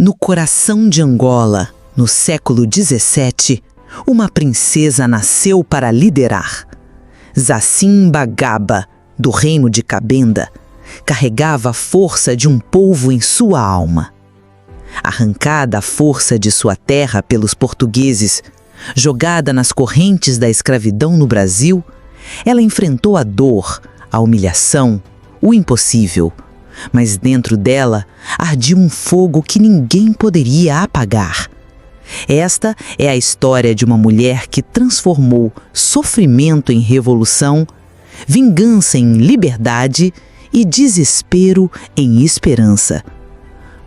No coração de Angola, no século XVII, uma princesa nasceu para liderar. Zacimbagaba, do reino de Cabenda, carregava a força de um povo em sua alma. Arrancada à força de sua terra pelos portugueses, jogada nas correntes da escravidão no Brasil, ela enfrentou a dor, a humilhação, o impossível. Mas dentro dela ardia um fogo que ninguém poderia apagar. Esta é a história de uma mulher que transformou sofrimento em revolução, vingança em liberdade e desespero em esperança.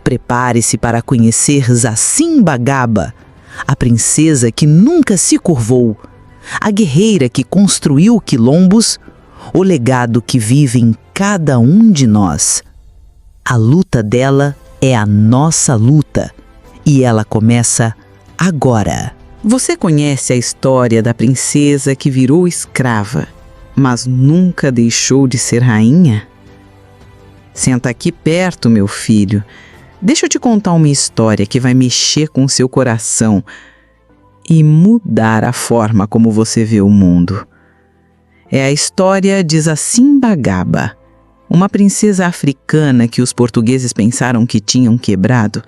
Prepare-se para conhecer Zacimbagaba, a princesa que nunca se curvou, a guerreira que construiu quilombos, o legado que vive em cada um de nós. A luta dela é a nossa luta e ela começa agora. Você conhece a história da princesa que virou escrava, mas nunca deixou de ser rainha? Senta aqui perto, meu filho. Deixa eu te contar uma história que vai mexer com seu coração e mudar a forma como você vê o mundo. É a história de Zacimbagaba, uma princesa africana que os portugueses pensaram que tinham quebrado,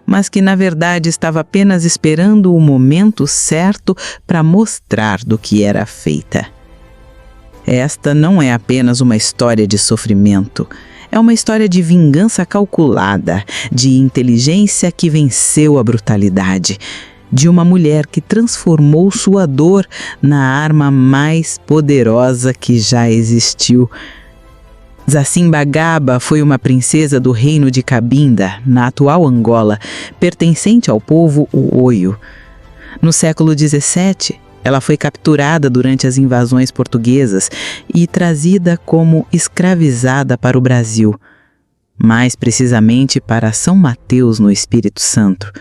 mas que na verdade estava apenas esperando o momento certo para mostrar do que era feita. Esta não é apenas uma história de sofrimento, é uma história de vingança calculada, de inteligência que venceu a brutalidade, de uma mulher que transformou sua dor na arma mais poderosa que já existiu. Zacimbagaba foi uma princesa do reino de Cabinda, na atual Angola, pertencente ao povo Uoio. No século XVII, ela foi capturada durante as invasões portuguesas e trazida como escravizada para o Brasil, mais precisamente para São Mateus, no Espírito Santo.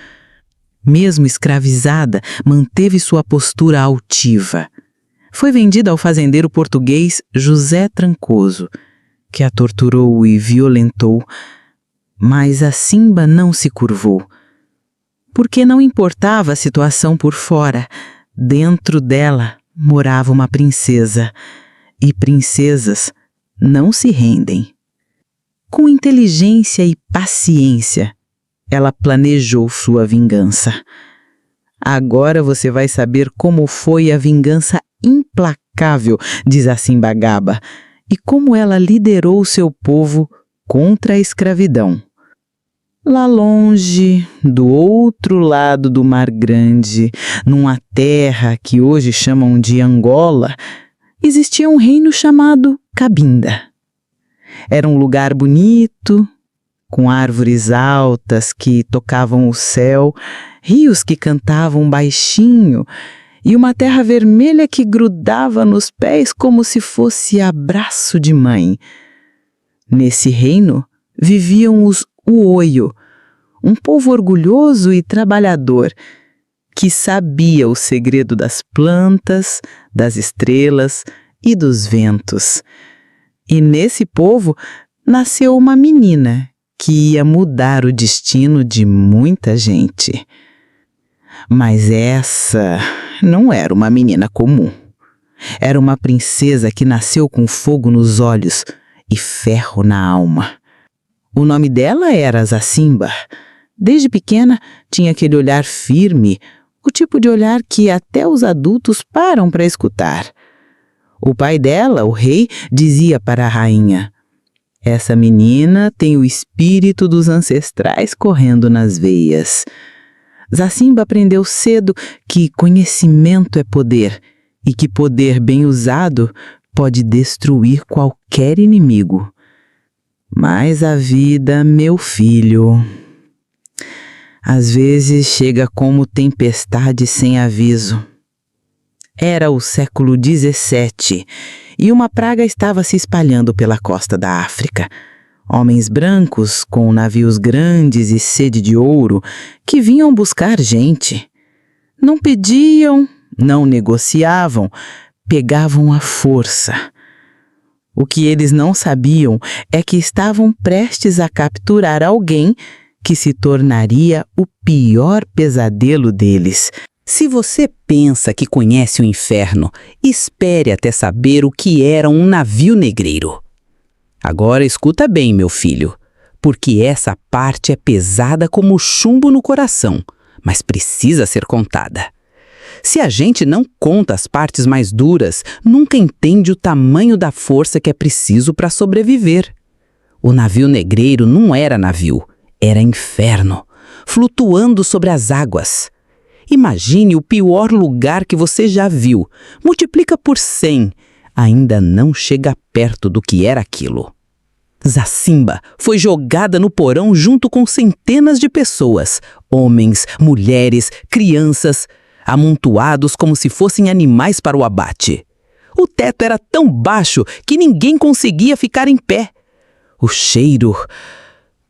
Mesmo escravizada, manteve sua postura altiva. Foi vendida ao fazendeiro português José Trancoso, que a torturou e violentou, mas Zacimba não se curvou. Porque não importava a situação por fora, dentro dela morava uma princesa, e princesas não se rendem. Com inteligência e paciência, ela planejou sua vingança. Agora você vai saber como foi a vingança implacável de Zacimbagaba e como ela liderou seu povo contra a escravidão. Lá longe, do outro lado do Mar Grande, numa terra que hoje chamam de Angola, existia um reino chamado Cabinda. Era um lugar bonito, com árvores altas que tocavam o céu, rios que cantavam baixinho e uma terra vermelha que grudava nos pés como se fosse abraço de mãe. Nesse reino viviam os Uoio, um povo orgulhoso e trabalhador, que sabia o segredo das plantas, das estrelas e dos ventos. E nesse povo nasceu uma menina que ia mudar o destino de muita gente. Mas essa não era uma menina comum. Era uma princesa que nasceu com fogo nos olhos e ferro na alma. O nome dela era Zacimba. Desde pequena tinha aquele olhar firme, o tipo de olhar que até os adultos param para escutar. O pai dela, o rei, dizia para a rainha: "Essa menina tem o espírito dos ancestrais correndo nas veias." Zacimba aprendeu cedo que conhecimento é poder e que poder bem usado pode destruir qualquer inimigo. Mas a vida, meu filho, às vezes chega como tempestade sem aviso. Era o século XVII e uma praga estava se espalhando pela costa da África. Homens brancos com navios grandes e sede de ouro que vinham buscar gente. Não pediam, não negociavam, pegavam à força. O que eles não sabiam é que estavam prestes a capturar alguém que se tornaria o pior pesadelo deles. Se você pensa que conhece o inferno, espere até saber o que era um navio negreiro. Agora escuta bem, meu filho, porque essa parte é pesada como chumbo no coração, mas precisa ser contada. Se a gente não conta as partes mais duras, nunca entende o tamanho da força que é preciso para sobreviver. O navio negreiro não era navio, era inferno, flutuando sobre as águas. Imagine o pior lugar que você já viu, multiplica por 100, ainda não chega perto do que era aquilo. Zacimba foi jogada no porão junto com centenas de pessoas, homens, mulheres, crianças, amontoados como se fossem animais para o abate. O teto era tão baixo que ninguém conseguia ficar em pé. O cheiro,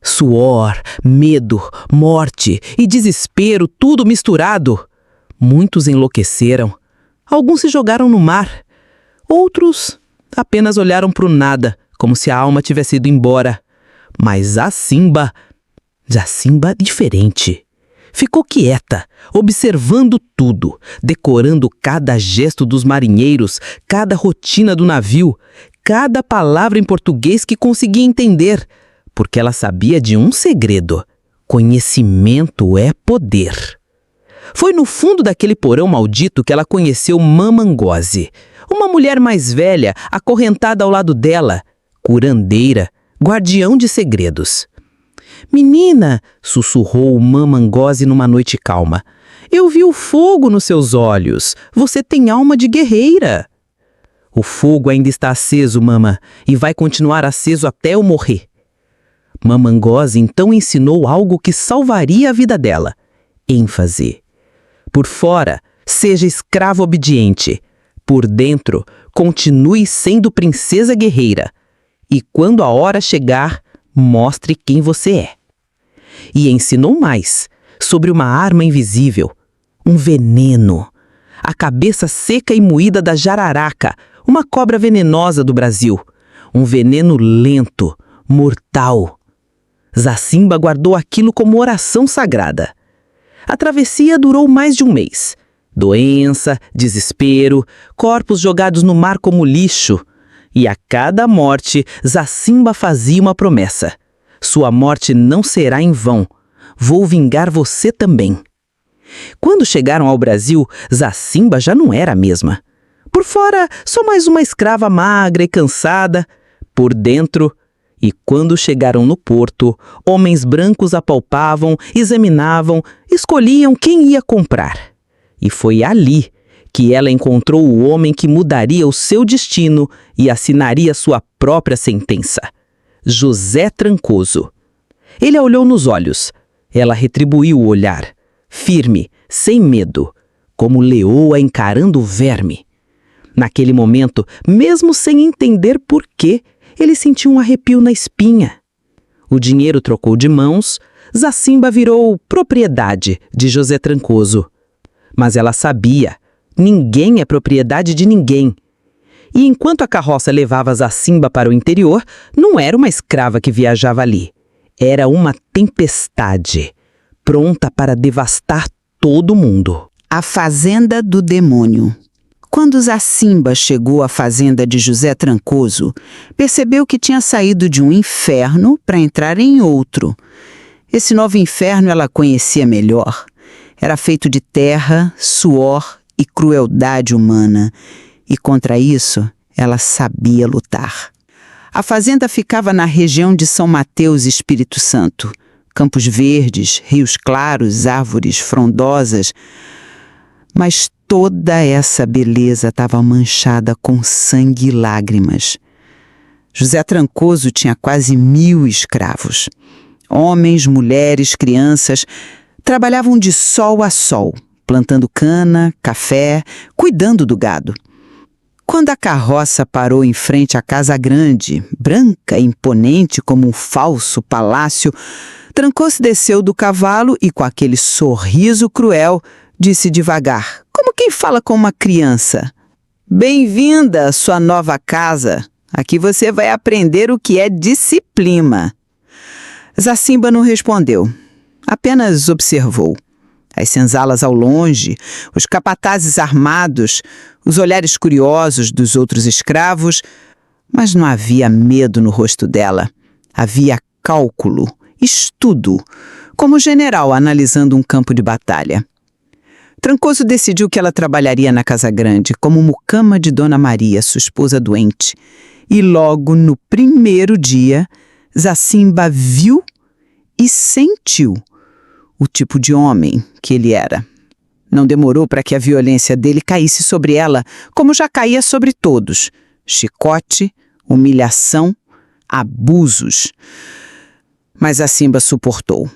suor, medo, morte e desespero, tudo misturado. Muitos enlouqueceram. Alguns se jogaram no mar. Outros apenas olharam para o nada, como se a alma tivesse ido embora. Mas Zacimba diferente. Ficou quieta, observando tudo, decorando cada gesto dos marinheiros, cada rotina do navio, cada palavra em português que conseguia entender, porque ela sabia de um segredo: conhecimento é poder. Foi no fundo daquele porão maldito que ela conheceu Mama Ngozi, uma mulher mais velha, acorrentada ao lado dela, curandeira, guardião de segredos. "Menina", sussurrou Mama Ngozi numa noite calma, "eu vi o fogo nos seus olhos. Você tem alma de guerreira." "O fogo ainda está aceso, Mama, e vai continuar aceso até eu morrer." Mama Ngozi então ensinou algo que salvaria a vida dela: ênfase. Por fora, seja escravo obediente. Por dentro, continue sendo princesa guerreira. E quando a hora chegar, mostre quem você é. E ensinou mais, sobre uma arma invisível, um veneno. A cabeça seca e moída da jararaca, uma cobra venenosa do Brasil. Um veneno lento, mortal. Zacimba guardou aquilo como oração sagrada. A travessia durou mais de um mês. Doença, desespero, corpos jogados no mar como lixo. E a cada morte, Zacimba fazia uma promessa: sua morte não será em vão. Vou vingar você também. Quando chegaram ao Brasil, Zacimba já não era a mesma. Por fora, só mais uma escrava magra e cansada. Por dentro... E quando chegaram no porto, homens brancos apalpavam, examinavam, escolhiam quem ia comprar. E foi ali que ela encontrou o homem que mudaria o seu destino e assinaria sua própria sentença: José Trancoso. Ele a olhou nos olhos. Ela retribuiu o olhar, firme, sem medo, como leoa encarando o verme. Naquele momento, mesmo sem entender por quê, ele sentiu um arrepio na espinha. O dinheiro trocou de mãos, Zacimba virou propriedade de José Trancoso. Mas ela sabia, ninguém é propriedade de ninguém. E enquanto a carroça levava Zacimba para o interior, não era uma escrava que viajava ali. Era uma tempestade, pronta para devastar todo mundo. A Fazenda do Demônio. Quando Zacimba chegou à fazenda de José Trancoso, percebeu que tinha saído de um inferno para entrar em outro. Esse novo inferno ela conhecia melhor. Era feito de terra, suor e crueldade humana. E contra isso, ela sabia lutar. A fazenda ficava na região de São Mateus e Espírito Santo. Campos verdes, rios claros, árvores frondosas. Mas toda essa beleza estava manchada com sangue e lágrimas. José Trancoso tinha quase 1000 escravos. Homens, mulheres, crianças trabalhavam de sol a sol, plantando cana, café, cuidando do gado. Quando a carroça parou em frente à casa grande, branca e imponente como um falso palácio, Trancoso desceu do cavalo e, com aquele sorriso cruel, disse devagar, como quem fala com uma criança: "Bem-vinda à sua nova casa. Aqui você vai aprender o que é disciplina." Zacimba não respondeu. Apenas observou. As senzalas ao longe, os capatazes armados, os olhares curiosos dos outros escravos, mas não havia medo no rosto dela. Havia cálculo, estudo, como general analisando um campo de batalha. Trancoso decidiu que ela trabalharia na Casa Grande como mucama de Dona Maria, sua esposa doente. E logo no primeiro dia, Zacimba viu e sentiu o tipo de homem que ele era. Não demorou para que a violência dele caísse sobre ela, como já caía sobre todos. Chicote, humilhação, abusos. Mas Zacimba suportou.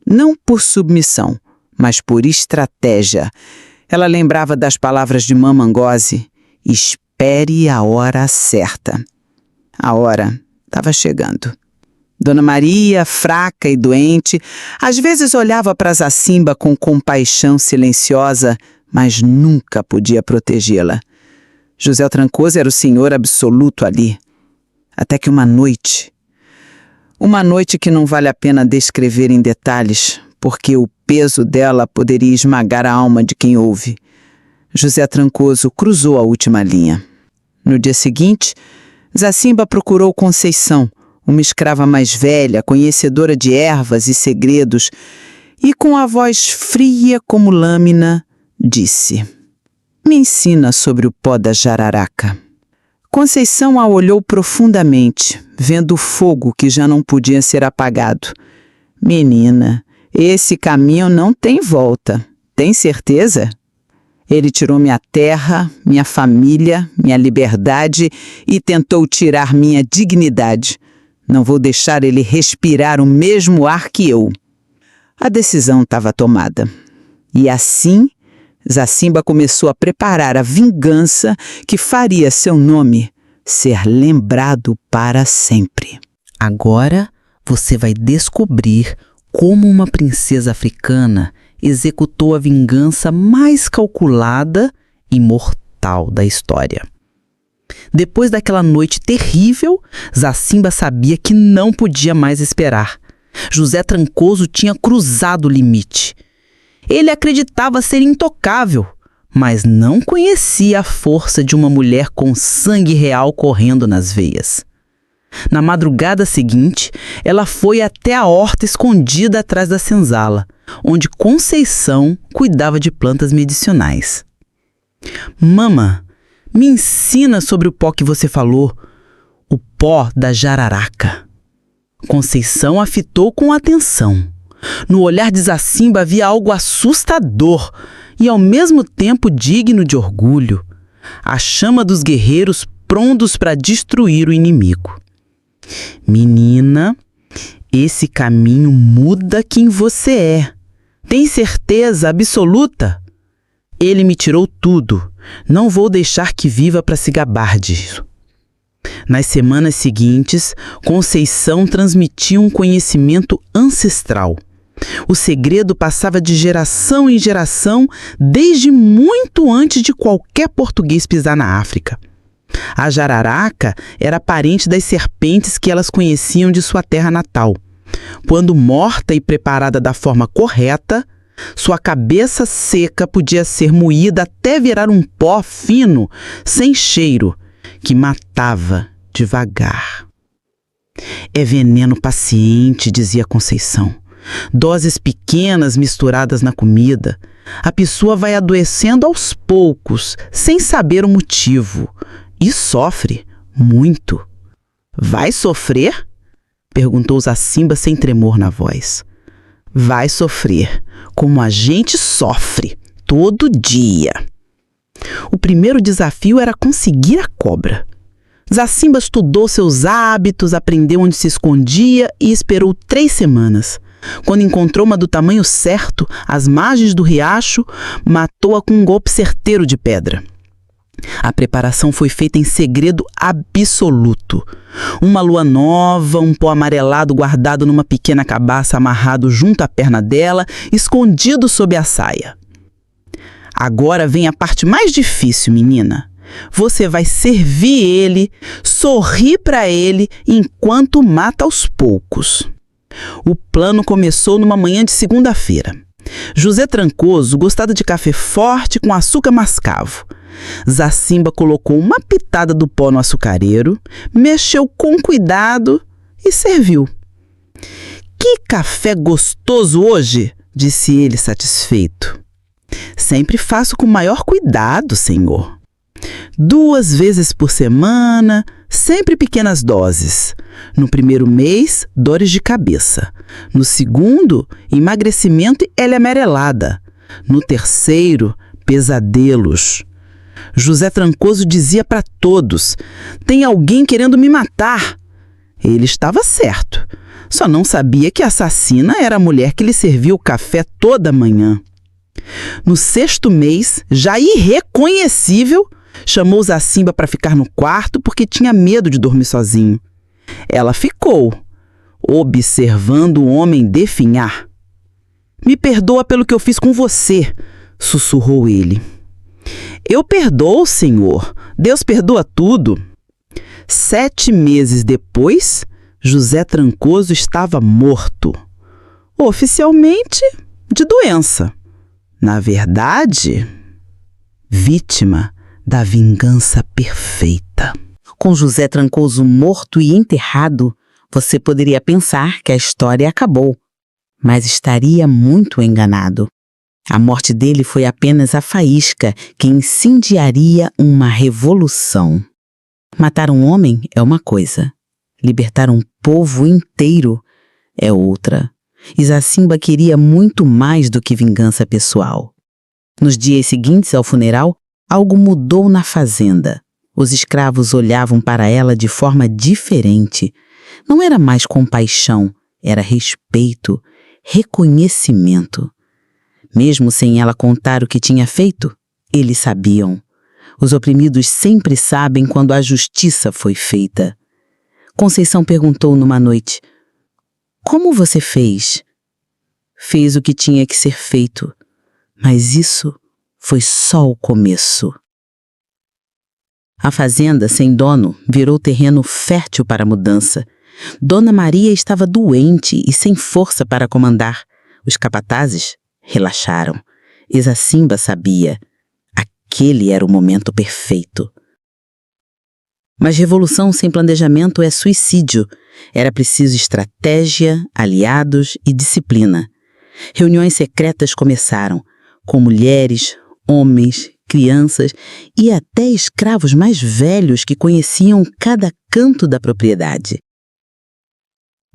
Não por submissão, mas por estratégia. Ela lembrava das palavras de Mama Ngozi: espere a hora certa. A hora estava chegando. Dona Maria, fraca e doente, às vezes olhava para Zacimba com compaixão silenciosa, mas nunca podia protegê-la. José Trancoso era o senhor absoluto ali. Até que uma noite que não vale a pena descrever em detalhes, porque o peso dela poderia esmagar a alma de quem ouve, José Trancoso cruzou a última linha. No dia seguinte, Zacimba procurou Conceição, uma escrava mais velha, conhecedora de ervas e segredos, e com a voz fria como lâmina, disse: me ensina sobre o pó da jararaca. Conceição a olhou profundamente, vendo o fogo que já não podia ser apagado. Menina, esse caminho não tem volta. Tem certeza? Ele tirou minha terra, minha família, minha liberdade e tentou tirar minha dignidade. Não vou deixar ele respirar o mesmo ar que eu. A decisão estava tomada. E assim, Zacimba começou a preparar a vingança que faria seu nome ser lembrado para sempre. Agora você vai descobrir como uma princesa africana executou a vingança mais calculada e mortal da história. Depois daquela noite terrível, Zacimba sabia que não podia mais esperar. José Trancoso tinha cruzado o limite. Ele acreditava ser intocável, mas não conhecia a força de uma mulher com sangue real correndo nas veias. Na madrugada seguinte, ela foi até a horta escondida atrás da senzala, onde Conceição cuidava de plantas medicinais. Mama, me ensina sobre o pó que você falou, o pó da jararaca. Conceição a fitou com atenção. No olhar de Zacimba havia algo assustador e ao mesmo tempo digno de orgulho. A chama dos guerreiros prontos para destruir o inimigo. Menina, esse caminho muda quem você é. Tem certeza absoluta? Ele me tirou tudo. Não vou deixar que viva para se gabar disso. Nas semanas seguintes, Conceição transmitia um conhecimento ancestral. O segredo passava de geração em geração desde muito antes de qualquer português pisar na África. A jararaca era parente das serpentes que elas conheciam de sua terra natal. Quando morta e preparada da forma correta, sua cabeça seca podia ser moída até virar um pó fino, sem cheiro, que matava devagar. É veneno paciente, dizia Conceição. Doses pequenas misturadas na comida. A pessoa vai adoecendo aos poucos, sem saber o motivo. E sofre muito. Vai sofrer? Perguntou Zacimba sem tremor na voz. Vai sofrer, como a gente sofre, todo dia. O primeiro desafio era conseguir a cobra. Zacimba estudou seus hábitos, aprendeu onde se escondia e esperou 3 semanas. Quando encontrou uma do tamanho certo, às margens do riacho, matou-a com um golpe certeiro de pedra. A preparação foi feita em segredo absoluto. Uma lua nova, um pó amarelado guardado numa pequena cabaça amarrado junto à perna dela, escondido sob a saia. Agora vem a parte mais difícil, menina. Você vai servir ele, sorrir para ele enquanto mata aos poucos. O plano começou numa manhã de segunda-feira. José Trancoso gostava de café forte com açúcar mascavo. Zacimba colocou uma pitada do pó no açucareiro, mexeu com cuidado e serviu. "Que café gostoso hoje!" disse ele satisfeito. "Sempre faço com maior cuidado, senhor. 2 vezes por semana, sempre pequenas doses. No primeiro mês, dores de cabeça. No segundo, emagrecimento e pele amarelada. No terceiro, pesadelos." José Trancoso dizia para todos: "Tem alguém querendo me matar." Ele estava certo. Só não sabia que a assassina era a mulher que lhe servia o café toda manhã. No 6º mês, já irreconhecível, chamou Zacimba para ficar no quarto porque tinha medo de dormir sozinho. Ela ficou, observando o homem definhar. "Me perdoa pelo que eu fiz com você", sussurrou ele. "Eu perdoo, senhor. Deus perdoa tudo." 7 meses depois, José Trancoso estava morto. Oficialmente, de doença. Na verdade, vítima da vingança perfeita. Com José Trancoso morto e enterrado, você poderia pensar que a história acabou, mas estaria muito enganado. A morte dele foi apenas a faísca que incendiaria uma revolução. Matar um homem é uma coisa, libertar um povo inteiro é outra. E Zacimba queria muito mais do que vingança pessoal. Nos dias seguintes ao funeral, algo mudou na fazenda. Os escravos olhavam para ela de forma diferente. Não era mais compaixão, era respeito, reconhecimento. Mesmo sem ela contar o que tinha feito, eles sabiam. Os oprimidos sempre sabem quando a justiça foi feita. Conceição perguntou numa noite: "Como você fez?" "Fez o que tinha que ser feito, mas isso foi só o começo." A fazenda, sem dono, virou terreno fértil para a mudança. Dona Maria estava doente e sem força para comandar. Os capatazes relaxaram. E Zacimba sabia. Aquele era o momento perfeito. Mas revolução sem planejamento é suicídio. Era preciso estratégia, aliados e disciplina. Reuniões secretas começaram, com mulheres, homens, crianças e até escravos mais velhos que conheciam cada canto da propriedade.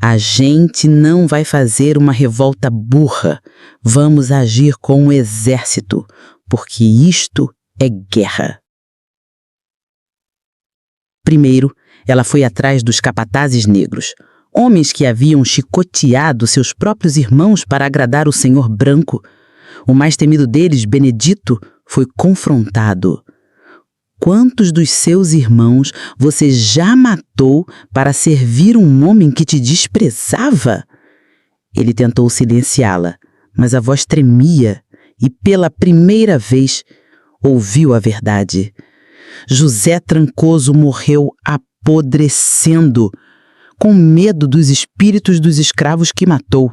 A gente não vai fazer uma revolta burra. Vamos agir com um exército, porque isto é guerra. Primeiro, ela foi atrás dos capatazes negros, homens que haviam chicoteado seus próprios irmãos para agradar o senhor branco. O mais temido deles, Benedito, foi confrontado. Quantos dos seus irmãos você já matou para servir um homem que te desprezava? Ele tentou silenciá-la, mas a voz tremia e, pela primeira vez, ouviu a verdade. José Trancoso morreu apodrecendo, com medo dos espíritos dos escravos que matou.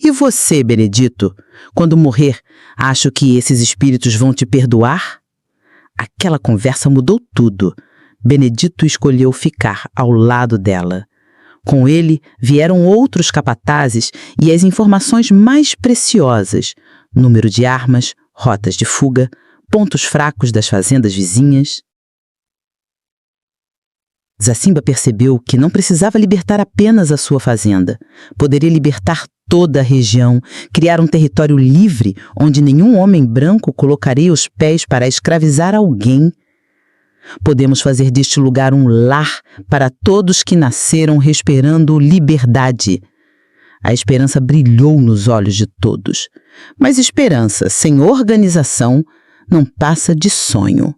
E você, Benedito, quando morrer, acha que esses espíritos vão te perdoar? Aquela conversa mudou tudo. Benedito escolheu ficar ao lado dela. Com ele vieram outros capatazes e as informações mais preciosas: número de armas, rotas de fuga, pontos fracos das fazendas vizinhas. Zacimba percebeu que não precisava libertar apenas a sua fazenda. Poderia libertar toda a região, criar um território livre onde nenhum homem branco colocaria os pés para escravizar alguém. Podemos fazer deste lugar um lar para todos que nasceram respirando liberdade. A esperança brilhou nos olhos de todos. Mas esperança sem organização não passa de sonho.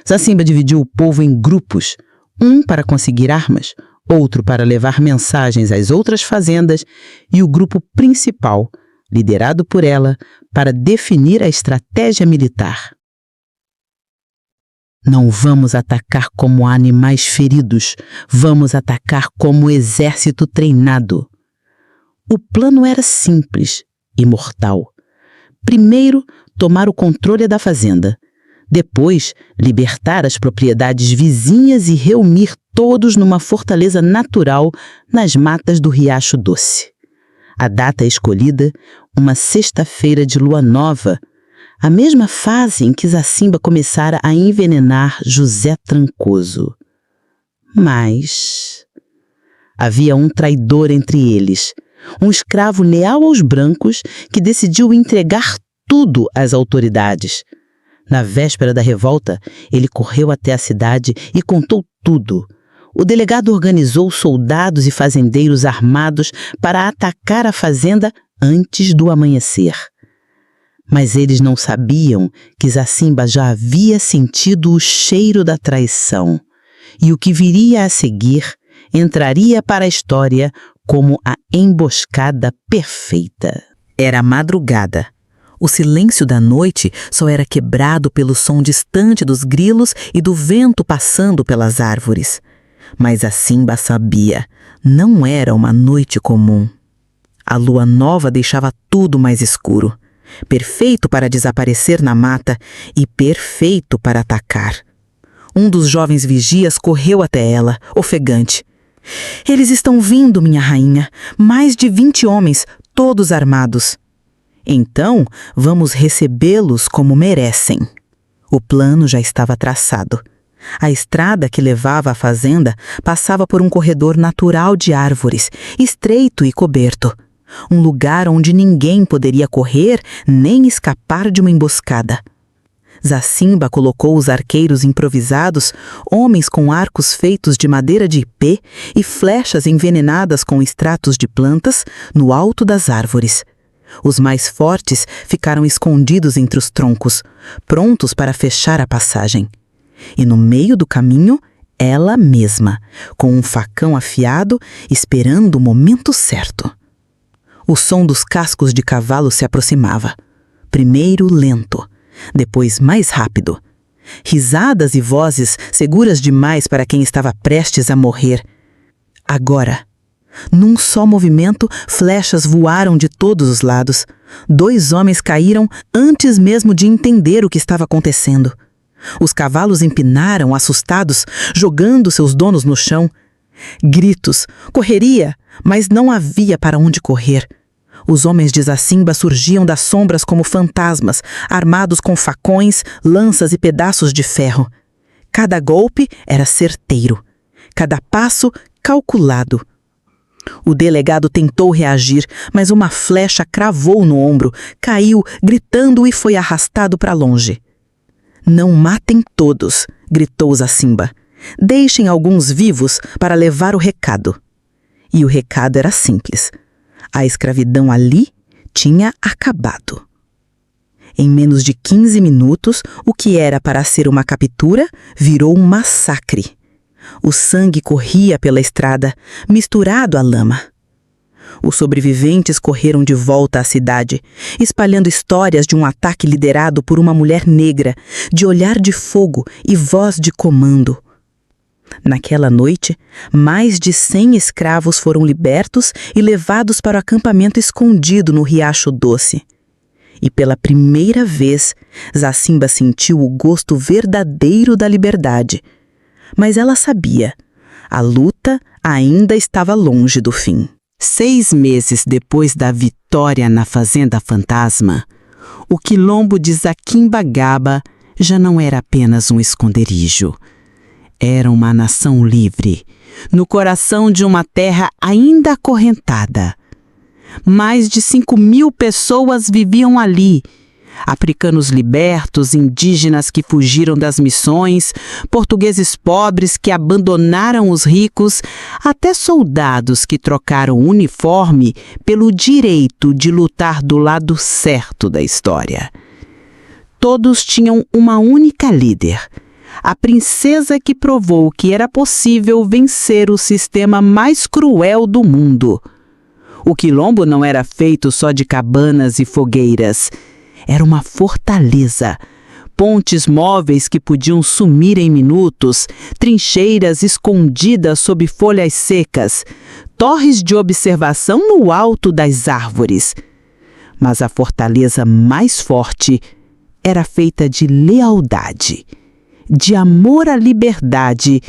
Zacimba dividiu o povo em grupos, um para conseguir armas, outro para levar mensagens às outras fazendas e o grupo principal, liderado por ela, para definir a estratégia militar. Não vamos atacar como animais feridos, vamos atacar como exército treinado. O plano era simples e mortal. Primeiro, tomar o controle da fazenda. Depois, libertar as propriedades vizinhas e reunir todos numa fortaleza natural nas matas do Riacho Doce. A data escolhida, uma sexta-feira de lua nova, a mesma fase em que Zacimba começara a envenenar José Trancoso. Mas havia um traidor entre eles, um escravo leal aos brancos que decidiu entregar tudo às autoridades. Na véspera da revolta, ele correu até a cidade e contou tudo. O delegado organizou soldados e fazendeiros armados para atacar a fazenda antes do amanhecer. Mas eles não sabiam que Zacimba já havia sentido o cheiro da traição, e o que viria a seguir entraria para a história como a emboscada perfeita. Era madrugada. O silêncio da noite só era quebrado pelo som distante dos grilos e do vento passando pelas árvores. Mas Zacimba sabia, não era uma noite comum. A lua nova deixava tudo mais escuro, perfeito para desaparecer na mata e perfeito para atacar. Um dos jovens vigias correu até ela, ofegante. "Eles estão vindo, minha rainha, mais de 20 homens, todos armados." "Então, vamos recebê-los como merecem." O plano já estava traçado. A estrada que levava à fazenda passava por um corredor natural de árvores, estreito e coberto. Um lugar onde ninguém poderia correr nem escapar de uma emboscada. Zacimba colocou os arqueiros improvisados, homens com arcos feitos de madeira de ipê e flechas envenenadas com extratos de plantas, no alto das árvores. Os mais fortes ficaram escondidos entre os troncos, prontos para fechar a passagem. E no meio do caminho, ela mesma, com um facão afiado, esperando o momento certo. O som dos cascos de cavalo se aproximava. Primeiro lento, depois mais rápido. Risadas e vozes seguras demais para quem estava prestes a morrer. Agora, num só movimento, flechas voaram de todos os lados. 2 homens caíram antes mesmo de entender o que estava acontecendo. Os cavalos empinaram, assustados, jogando seus donos no chão. Gritos, correria, mas não havia para onde correr. Os homens de Zacimba surgiam das sombras como fantasmas, armados com facões, lanças e pedaços de ferro. Cada golpe era certeiro, cada passo calculado. O delegado tentou reagir, mas uma flecha cravou no ombro, caiu, gritando e foi arrastado para longe. "Não matem todos", gritou Zacimba. "Deixem alguns vivos para levar o recado." E o recado era simples. A escravidão ali tinha acabado. Em menos de 15 minutos, o que era para ser uma captura virou um massacre. O sangue corria pela estrada, misturado à lama. Os sobreviventes correram de volta à cidade, espalhando histórias de um ataque liderado por uma mulher negra, de olhar de fogo e voz de comando. Naquela noite, mais de 100 escravos foram libertos e levados para o acampamento escondido no Riacho Doce. E pela primeira vez, Zacimba sentiu o gosto verdadeiro da liberdade. Mas ela sabia, a luta ainda estava longe do fim. 6 meses depois da vitória na Fazenda Fantasma, o quilombo de Zaquimbagaba já não era apenas um esconderijo. Era uma nação livre, no coração de uma terra ainda acorrentada. Mais de 5.000 pessoas viviam ali. Africanos libertos, indígenas que fugiram das missões, portugueses pobres que abandonaram os ricos, até soldados que trocaram o uniforme pelo direito de lutar do lado certo da história. Todos tinham uma única líder, a princesa que provou que era possível vencer o sistema mais cruel do mundo. O quilombo não era feito só de cabanas e fogueiras. Era uma fortaleza, pontes móveis que podiam sumir em minutos, trincheiras escondidas sob folhas secas, torres de observação no alto das árvores. Mas a fortaleza mais forte era feita de lealdade, de amor à liberdade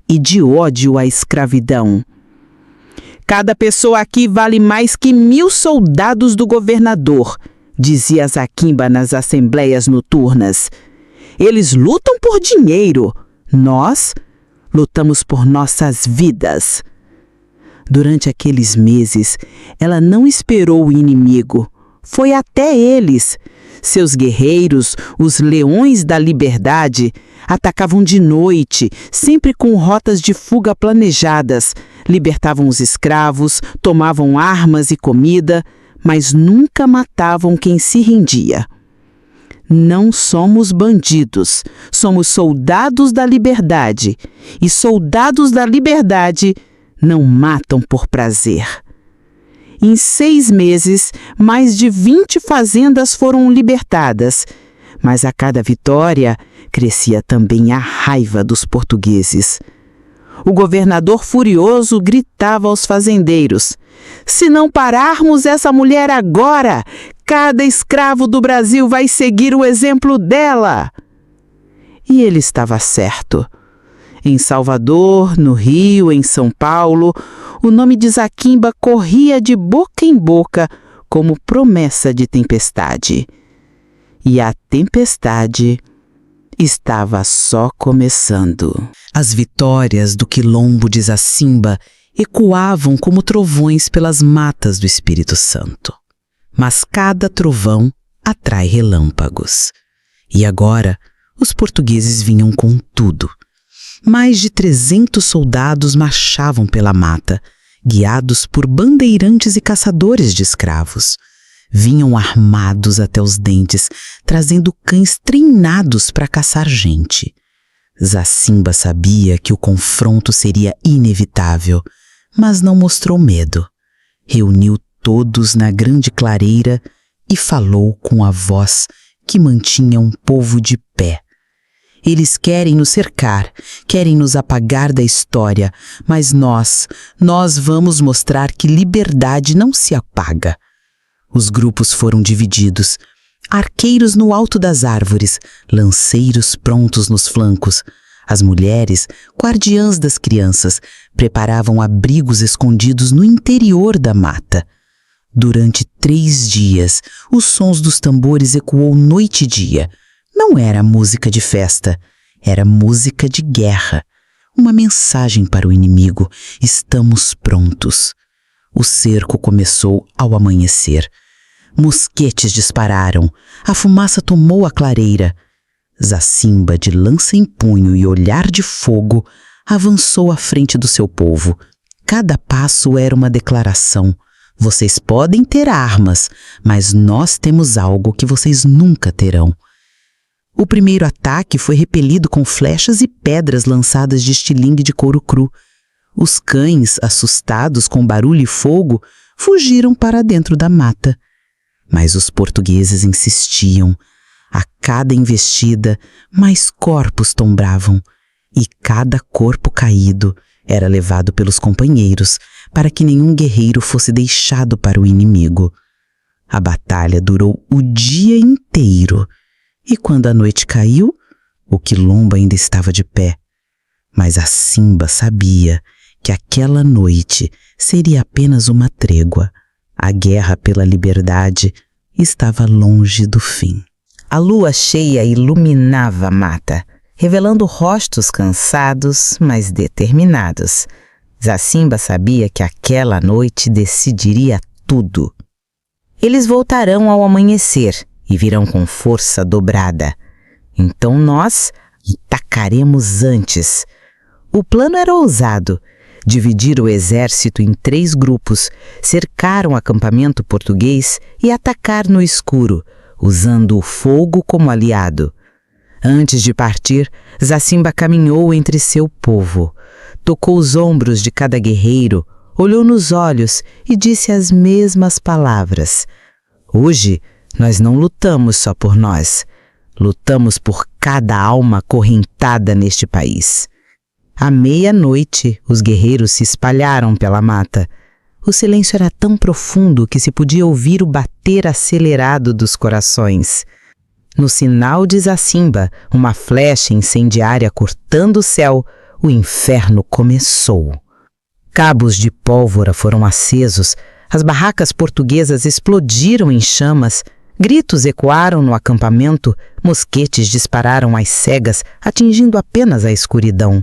e de ódio à escravidão. Cada pessoa aqui vale mais que 1000 soldados do governador, dizia Zakimba nas assembleias noturnas. Eles lutam por dinheiro. Nós lutamos por nossas vidas. Durante aqueles meses, ela não esperou o inimigo. Foi até eles. Seus guerreiros, os leões da liberdade, atacavam de noite, sempre com rotas de fuga planejadas, libertavam os escravos, tomavam armas e comida, mas nunca matavam quem se rendia. Não somos bandidos, somos soldados da liberdade, e soldados da liberdade não matam por prazer. Em 6 meses, mais de 20 fazendas foram libertadas, mas a cada vitória crescia também a raiva dos portugueses. O governador furioso gritava aos fazendeiros: "Se não pararmos essa mulher agora, cada escravo do Brasil vai seguir o exemplo dela." E ele estava certo. Em Salvador, no Rio, em São Paulo, o nome de Zakimba corria de boca em boca como promessa de tempestade. E a tempestade estava só começando. As vitórias do quilombo de Zacimba ecoavam como trovões pelas matas do Espírito Santo. Mas cada trovão atrai relâmpagos. E agora os portugueses vinham com tudo. Mais de 300 soldados marchavam pela mata, guiados por bandeirantes e caçadores de escravos. Vinham armados até os dentes, trazendo cães treinados para caçar gente. Zacimba sabia que o confronto seria inevitável, mas não mostrou medo. Reuniu todos na grande clareira e falou com a voz que mantinha um povo de pé. Eles querem nos cercar, querem nos apagar da história, mas nós vamos mostrar que liberdade não se apaga. Os grupos foram divididos. Arqueiros no alto das árvores, lanceiros prontos nos flancos. As mulheres, guardiãs das crianças, preparavam abrigos escondidos no interior da mata. Durante 3 dias, os sons dos tambores ecoou noite e dia. Não era música de festa, era música de guerra. Uma mensagem para o inimigo: estamos prontos. O cerco começou ao amanhecer. Mosquetes dispararam, a fumaça tomou a clareira. Zacimba, de lança em punho e olhar de fogo, avançou à frente do seu povo. Cada passo era uma declaração. Vocês podem ter armas, mas nós temos algo que vocês nunca terão. O primeiro ataque foi repelido com flechas e pedras lançadas de estilingue de couro cru. Os cães, assustados com barulho e fogo, fugiram para dentro da mata. Mas os portugueses insistiam. A cada investida, mais corpos tombavam, e cada corpo caído era levado pelos companheiros para que nenhum guerreiro fosse deixado para o inimigo. A batalha durou o dia inteiro. E quando a noite caiu, o quilombo ainda estava de pé. Mas Zacimba sabia que aquela noite seria apenas uma trégua. A guerra pela liberdade estava longe do fim. A lua cheia iluminava a mata, revelando rostos cansados, mas determinados. Zacimba sabia que aquela noite decidiria tudo. Eles voltarão ao amanhecer e virão com força dobrada. Então nós atacaremos antes. O plano era ousado. Dividir o exército em 3 grupos, cercar um acampamento português e atacar no escuro, usando o fogo como aliado. Antes de partir, Zacimba caminhou entre seu povo, tocou os ombros de cada guerreiro, olhou nos olhos e disse as mesmas palavras. Hoje, nós não lutamos só por nós, lutamos por cada alma acorrentada neste país. À meia-noite, os guerreiros se espalharam pela mata. O silêncio era tão profundo que se podia ouvir o bater acelerado dos corações. No sinal de Zacimba, uma flecha incendiária cortando o céu, o inferno começou. Cabos de pólvora foram acesos, as barracas portuguesas explodiram em chamas, gritos ecoaram no acampamento, mosquetes dispararam às cegas, atingindo apenas a escuridão.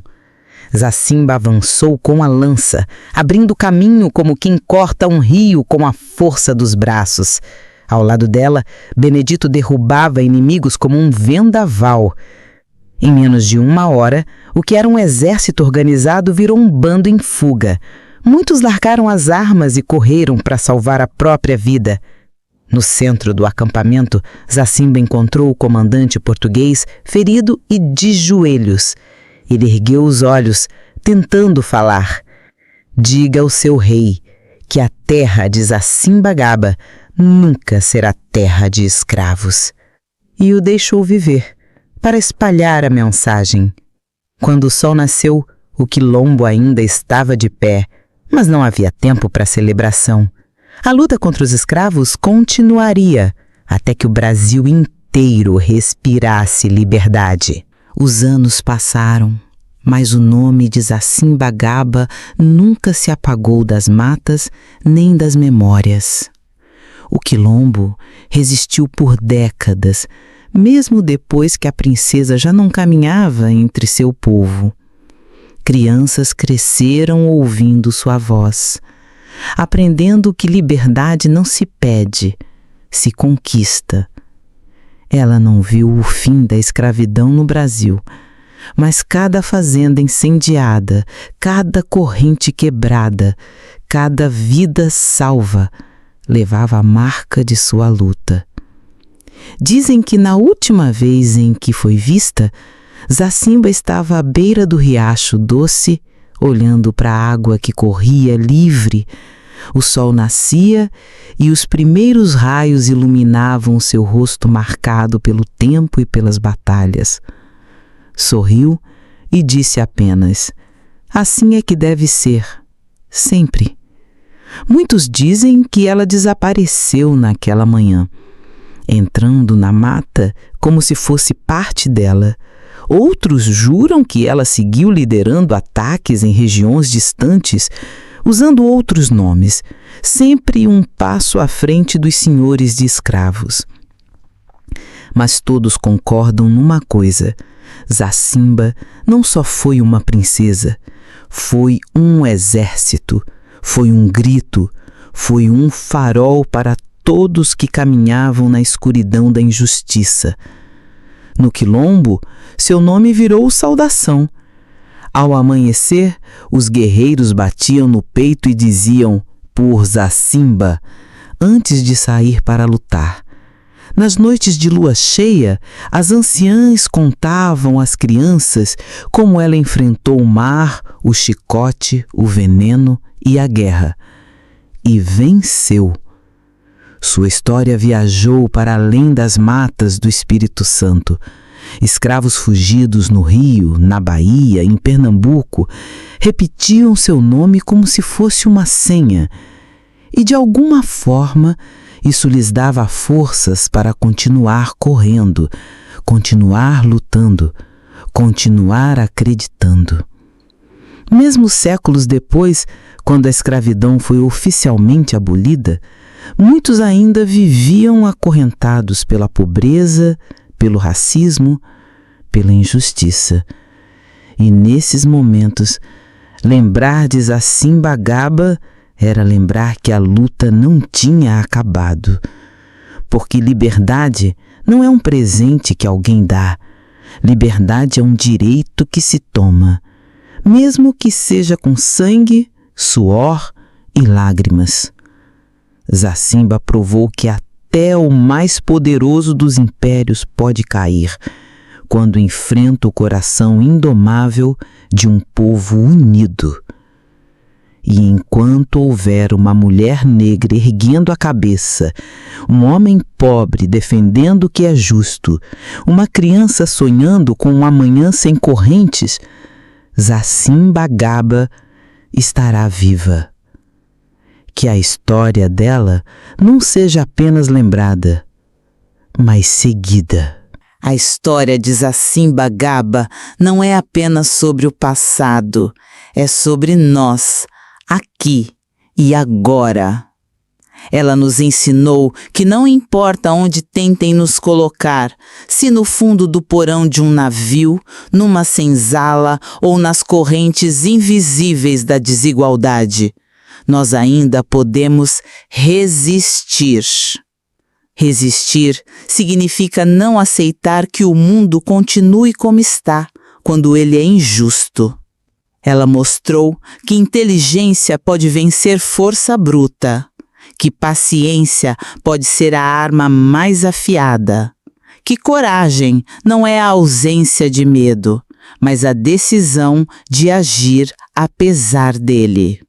Zacimba avançou com a lança, abrindo caminho como quem corta um rio com a força dos braços. Ao lado dela, Benedito derrubava inimigos como um vendaval. Em menos de 1 hora, o que era um exército organizado virou um bando em fuga. Muitos largaram as armas e correram para salvar a própria vida. No centro do acampamento, Zacimba encontrou o comandante português ferido e de joelhos. Ele ergueu os olhos, tentando falar. Diga ao seu rei que a terra de Zacimba-Gaba nunca será terra de escravos. E o deixou viver, para espalhar a mensagem. Quando o sol nasceu, o quilombo ainda estava de pé, mas não havia tempo para celebração. A luta contra os escravos continuaria, até que o Brasil inteiro respirasse liberdade. Os anos passaram, mas o nome de Zacimba-Gaba nunca se apagou das matas nem das memórias. O quilombo resistiu por décadas, mesmo depois que a princesa já não caminhava entre seu povo. Crianças cresceram ouvindo sua voz, aprendendo que liberdade não se pede, se conquista. Ela não viu o fim da escravidão no Brasil, mas cada fazenda incendiada, cada corrente quebrada, cada vida salva, levava a marca de sua luta. Dizem que na última vez em que foi vista, Zacimba estava à beira do riacho doce, olhando para a água que corria livre. O sol nascia e os primeiros raios iluminavam seu rosto marcado pelo tempo e pelas batalhas. Sorriu e disse apenas: assim é que deve ser, sempre. Muitos dizem que ela desapareceu naquela manhã, entrando na mata como se fosse parte dela. Outros juram que ela seguiu liderando ataques em regiões distantes, usando outros nomes, sempre um passo à frente dos senhores de escravos. Mas todos concordam numa coisa: Zacimba não só foi uma princesa, foi um exército, foi um grito, foi um farol para todos que caminhavam na escuridão da injustiça. No quilombo, seu nome virou saudação. Ao amanhecer, os guerreiros batiam no peito e diziam: por Zacimba, antes de sair para lutar. Nas noites de lua cheia, as anciãs contavam às crianças como ela enfrentou o mar, o chicote, o veneno e a guerra. E venceu. Sua história viajou para além das matas do Espírito Santo. Escravos fugidos no Rio, na Bahia, em Pernambuco, repetiam seu nome como se fosse uma senha. E de alguma forma, isso lhes dava forças para continuar correndo, continuar lutando, continuar acreditando. Mesmo séculos depois, quando a escravidão foi oficialmente abolida, muitos ainda viviam acorrentados pela pobreza, pelo racismo, pela injustiça. E nesses momentos, lembrar de Zacimba-Gaba era lembrar que a luta não tinha acabado, porque liberdade não é um presente que alguém dá. Liberdade é um direito que se toma, mesmo que seja com sangue, suor e lágrimas. Zacimba provou que até o mais poderoso dos impérios pode cair quando enfrenta o coração indomável de um povo unido. E enquanto houver uma mulher negra erguendo a cabeça, um homem pobre defendendo o que é justo, uma criança sonhando com um amanhã sem correntes, Zasimba-Gaba estará viva. Que a história dela não seja apenas lembrada, mas seguida. A história de Zasimba-Gaba não é apenas sobre o passado, é sobre nós, aqui e agora. Ela nos ensinou que não importa onde tentem nos colocar, se no fundo do porão de um navio, numa senzala ou nas correntes invisíveis da desigualdade, nós ainda podemos resistir. Resistir significa não aceitar que o mundo continue como está, quando ele é injusto. Ela mostrou que inteligência pode vencer força bruta, que paciência pode ser a arma mais afiada, que coragem não é a ausência de medo, mas a decisão de agir apesar dele.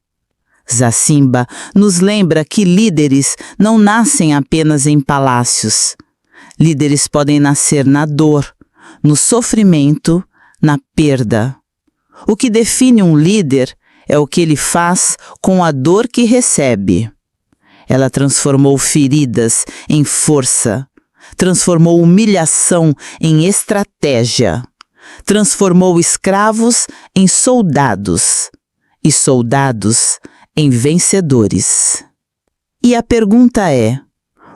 Zasimba nos lembra que líderes não nascem apenas em palácios. Líderes podem nascer na dor, no sofrimento, na perda. O que define um líder é o que ele faz com a dor que recebe. Ela transformou feridas em força, transformou humilhação em estratégia, transformou escravos em soldados e soldados em vencedores. E a pergunta é: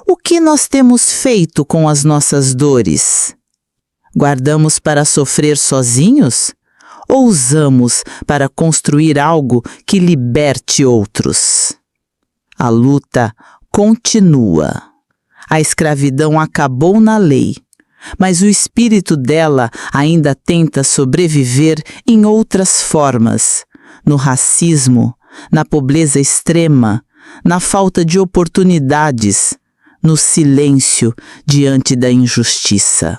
o que nós temos feito com as nossas dores? Guardamos para sofrer sozinhos? Ou usamos para construir algo que liberte outros? A luta continua. A escravidão acabou na lei, mas o espírito dela ainda tenta sobreviver em outras formas, no racismo, na pobreza extrema, na falta de oportunidades, no silêncio diante da injustiça.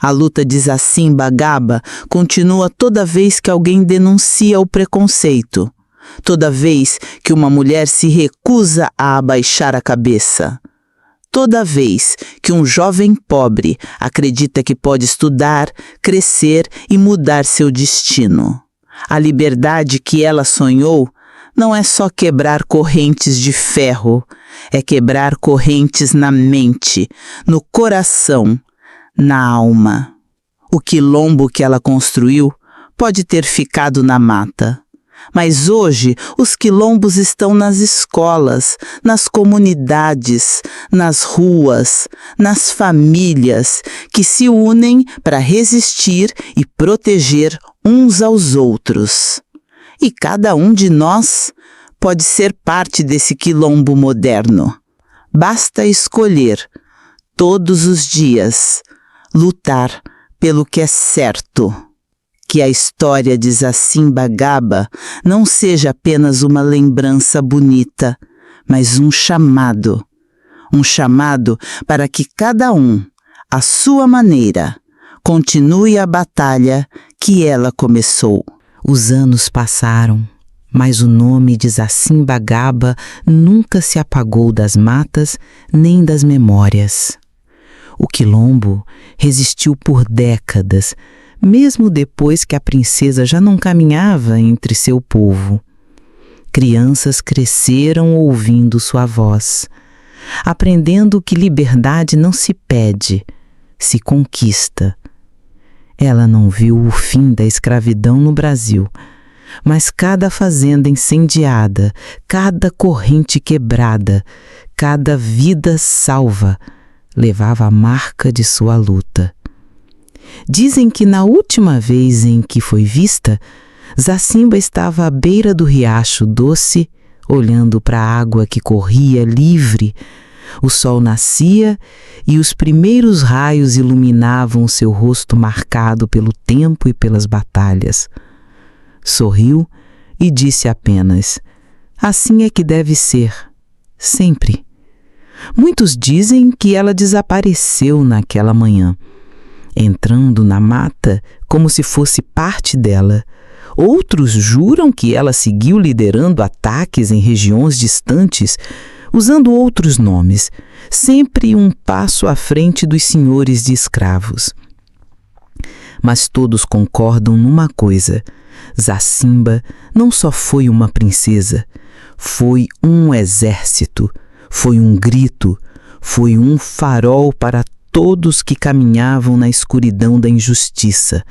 A luta de Zasimba-Gaba continua toda vez que alguém denuncia o preconceito, toda vez que uma mulher se recusa a abaixar a cabeça, toda vez que um jovem pobre acredita que pode estudar, crescer e mudar seu destino. A liberdade que ela sonhou não é só quebrar correntes de ferro, é quebrar correntes na mente, no coração, na alma. O quilombo que ela construiu pode ter ficado na mata, mas hoje os quilombos estão nas escolas, nas comunidades, nas ruas, nas famílias que se unem para resistir e proteger uns aos outros. E cada um de nós pode ser parte desse quilombo moderno. Basta escolher, todos os dias, lutar pelo que é certo. Que a história de Zasimba-Gaba não seja apenas uma lembrança bonita, mas um chamado para que cada um, à sua maneira, continue a batalha que ela começou. Os anos passaram, mas o nome de Zasimba-Gaba nunca se apagou das matas nem das memórias. O quilombo resistiu por décadas, mesmo depois que a princesa já não caminhava entre seu povo. Crianças cresceram ouvindo sua voz, aprendendo que liberdade não se pede, se conquista. Ela não viu o fim da escravidão no Brasil, mas cada fazenda incendiada, cada corrente quebrada, cada vida salva, levava a marca de sua luta. Dizem que na última vez em que foi vista, Zasimba estava à beira do riacho doce, olhando para a água que corria livre. O sol nascia e os primeiros raios iluminavam seu rosto marcado pelo tempo e pelas batalhas. Sorriu e disse apenas: assim é que deve ser, sempre. Muitos dizem que ela desapareceu naquela manhã, entrando na mata como se fosse parte dela. Outros juram que ela seguiu liderando ataques em regiões distantes, usando outros nomes, sempre um passo à frente dos senhores de escravos. Mas todos concordam numa coisa: Zacimba não só foi uma princesa, foi um exército, foi um grito, foi um farol para todos que caminhavam na escuridão da injustiça.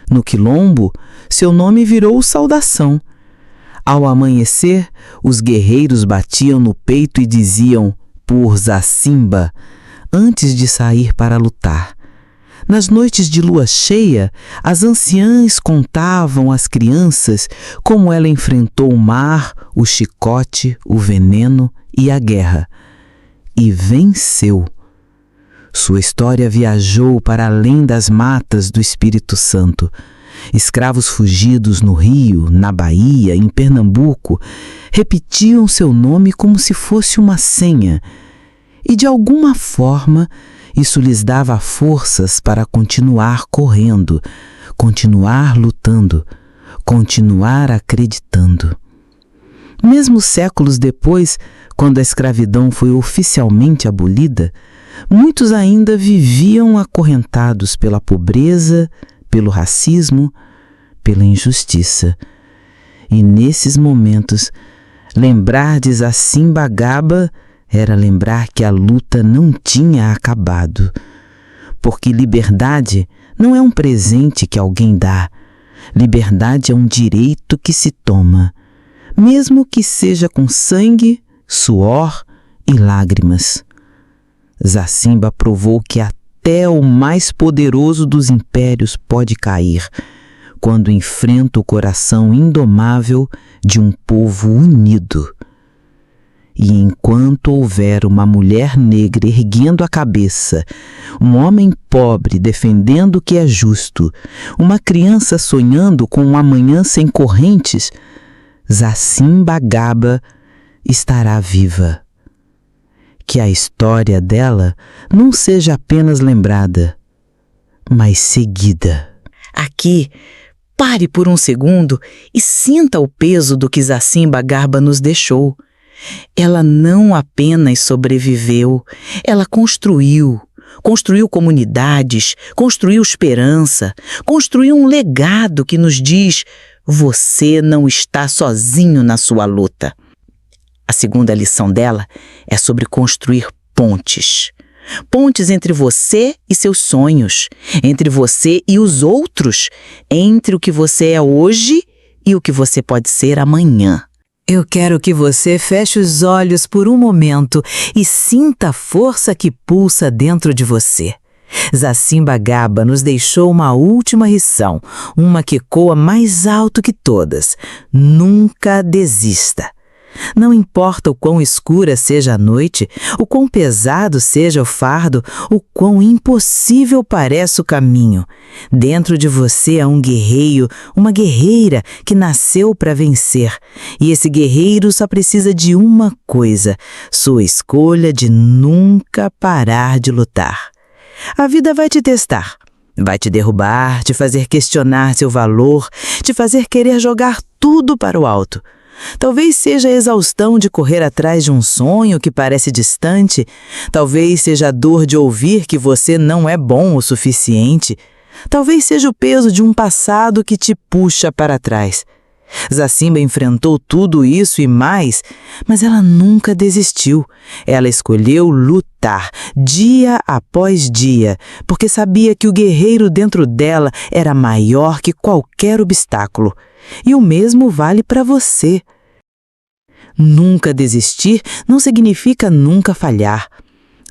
No quilombo, seu nome virou saudação. Ao amanhecer, os guerreiros batiam no peito e diziam, por Zacimba, antes de sair para lutar. Nas noites de lua cheia, as anciãs contavam às crianças como ela enfrentou o mar, o chicote, o veneno e a guerra. E venceu. Sua história viajou para além das matas do Espírito Santo. Escravos fugidos no Rio, na Bahia, em Pernambuco, repetiam seu nome como se fosse uma senha. E de alguma forma, isso lhes dava forças para continuar correndo, continuar lutando, continuar acreditando. Mesmo séculos depois, quando a escravidão foi oficialmente abolida, muitos ainda viviam acorrentados pela pobreza, pelo racismo, pela injustiça. E nesses momentos, lembrar de Zacimba Gaba era lembrar que a luta não tinha acabado. Porque liberdade não é um presente que alguém dá. Liberdade é um direito que se toma, mesmo que seja com sangue, suor e lágrimas. Zacimba provou que até o mais poderoso dos impérios pode cair quando enfrenta o coração indomável de um povo unido. E enquanto houver uma mulher negra erguendo a cabeça, um homem pobre defendendo o que é justo, uma criança sonhando com um amanhã sem correntes, Zacimba Gaba estará viva. Que a história dela não seja apenas lembrada, mas seguida. Aqui, pare por um segundo e sinta o peso do que Zacimba Gaba nos deixou. Ela não apenas sobreviveu, ela construiu comunidades, construiu esperança, construiu um legado que nos diz: você não está sozinho na sua luta. A segunda lição dela é sobre construir pontes. Pontes entre você e seus sonhos, entre você e os outros, entre o que você é hoje e o que você pode ser amanhã. Eu quero que você feche os olhos por um momento e sinta a força que pulsa dentro de você. Zacimba Gaba nos deixou uma última lição, uma que ecoa mais alto que todas. Nunca desista. Não importa o quão escura seja a noite, o quão pesado seja o fardo, o quão impossível pareça o caminho. Dentro de você há um guerreiro, uma guerreira que nasceu para vencer. E esse guerreiro só precisa de uma coisa: sua escolha de nunca parar de lutar. A vida vai te testar. Vai te derrubar, te fazer questionar seu valor, te fazer querer jogar tudo para o alto. Talvez seja a exaustão de correr atrás de um sonho que parece distante. Talvez seja a dor de ouvir que você não é bom o suficiente. Talvez seja o peso de um passado que te puxa para trás. Zacimba enfrentou tudo isso e mais, mas ela nunca desistiu. Ela escolheu lutar, dia após dia, porque sabia que o guerreiro dentro dela era maior que qualquer obstáculo. E o mesmo vale para você. Nunca desistir não significa nunca falhar.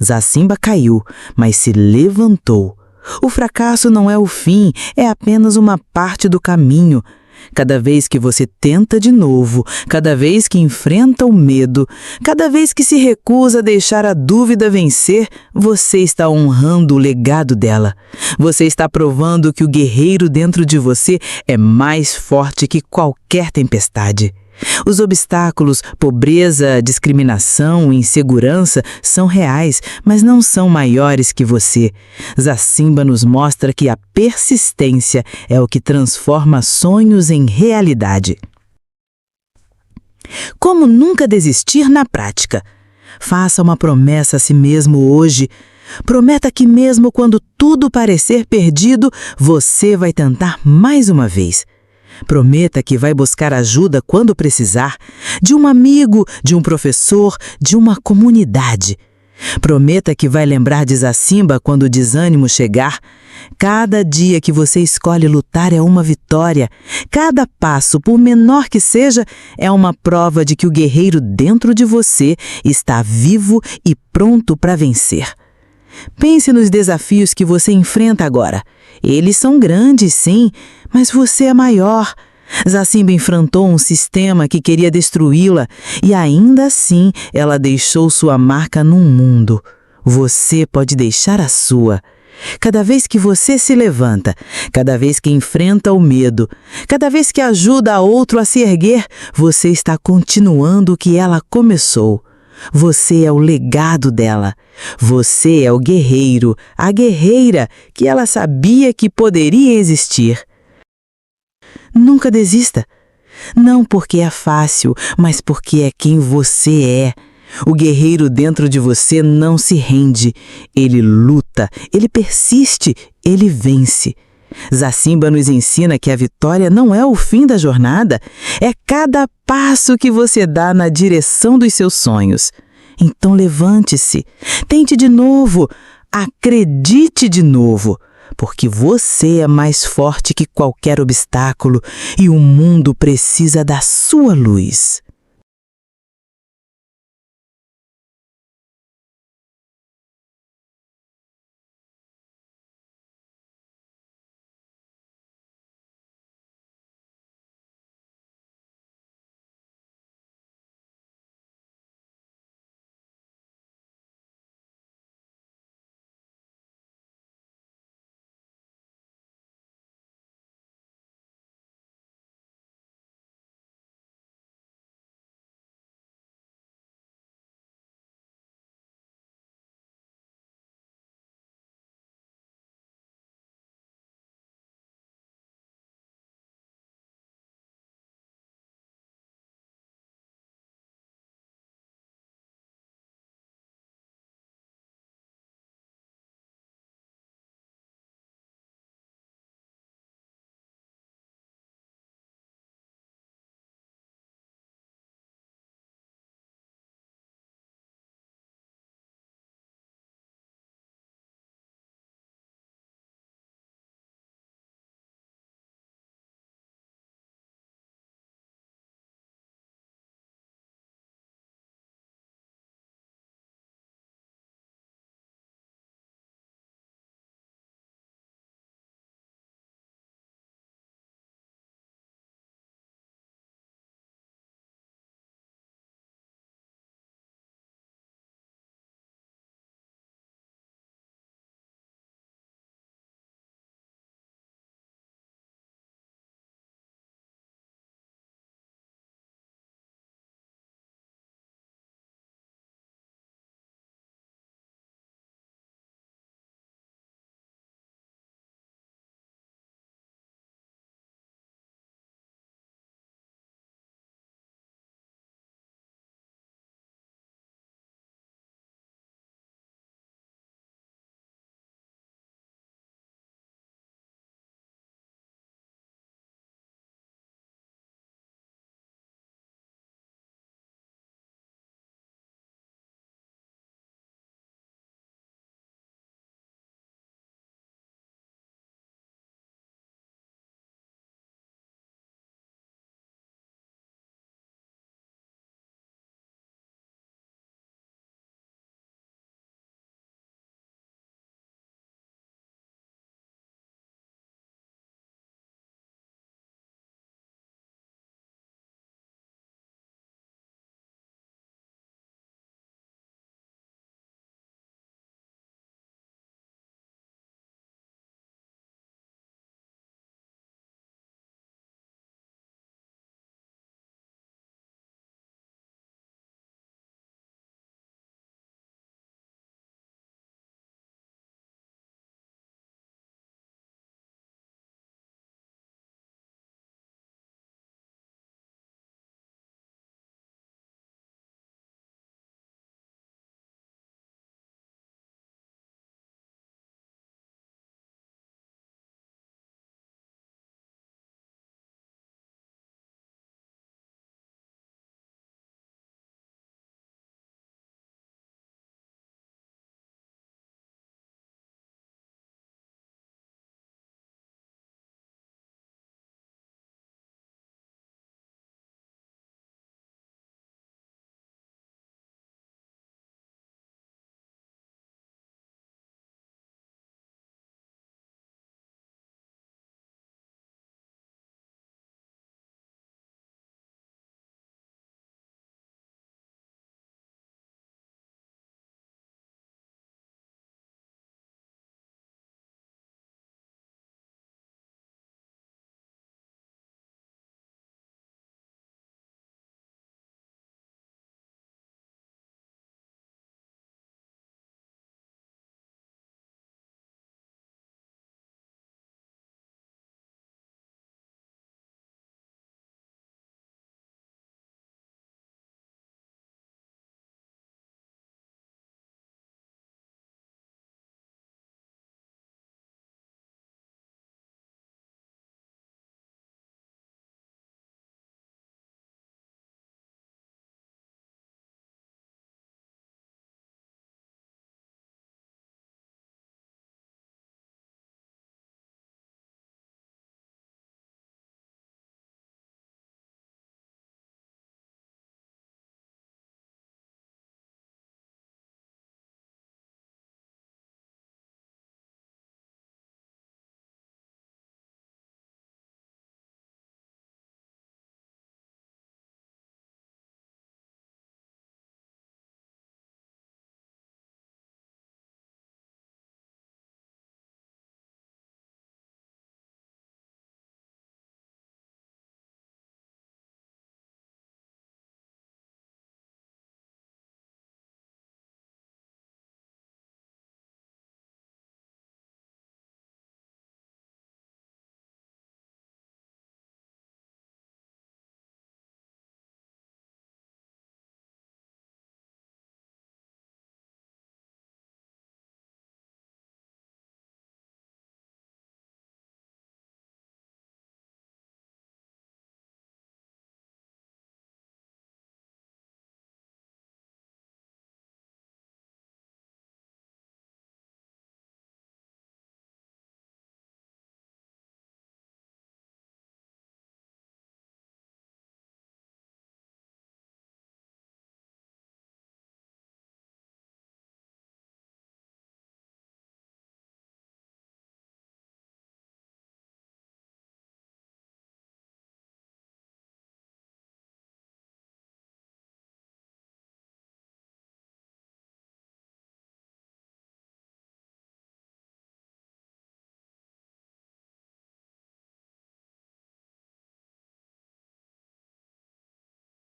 Zacimba caiu, mas se levantou. O fracasso não é o fim, é apenas uma parte do caminho. Cada vez que você tenta de novo, cada vez que enfrenta o medo, cada vez que se recusa a deixar a dúvida vencer, você está honrando o legado dela. Você está provando que o guerreiro dentro de você é mais forte que qualquer tempestade. Os obstáculos, pobreza, discriminação, insegurança são reais, mas não são maiores que você. Zacimba nos mostra que a persistência é o que transforma sonhos em realidade. Como nunca desistir na prática? Faça uma promessa a si mesmo hoje. Prometa que mesmo quando tudo parecer perdido, você vai tentar mais uma vez. Prometa que vai buscar ajuda quando precisar, de um amigo, de um professor, de uma comunidade. Prometa que vai lembrar de Zacimba quando o desânimo chegar. Cada dia que você escolhe lutar é uma vitória. Cada passo, por menor que seja, é uma prova de que o guerreiro dentro de você está vivo e pronto para vencer. Pense nos desafios que você enfrenta agora. Eles são grandes, sim, mas você é maior. Zacimba enfrentou um sistema que queria destruí-la e ainda assim ela deixou sua marca no mundo. Você pode deixar a sua. Cada vez que você se levanta, cada vez que enfrenta o medo, cada vez que ajuda a outro a se erguer, você está continuando o que ela começou. Você é o legado dela. Você é o guerreiro, a guerreira que ela sabia que poderia existir. Nunca desista. Não porque é fácil, mas porque é quem você é. O guerreiro dentro de você não se rende. Ele luta, ele persiste, ele vence. Zacimba nos ensina que a vitória não é o fim da jornada, é cada passo que você dá na direção dos seus sonhos. Então levante-se, tente de novo, acredite de novo, porque você é mais forte que qualquer obstáculo e o mundo precisa da sua luz.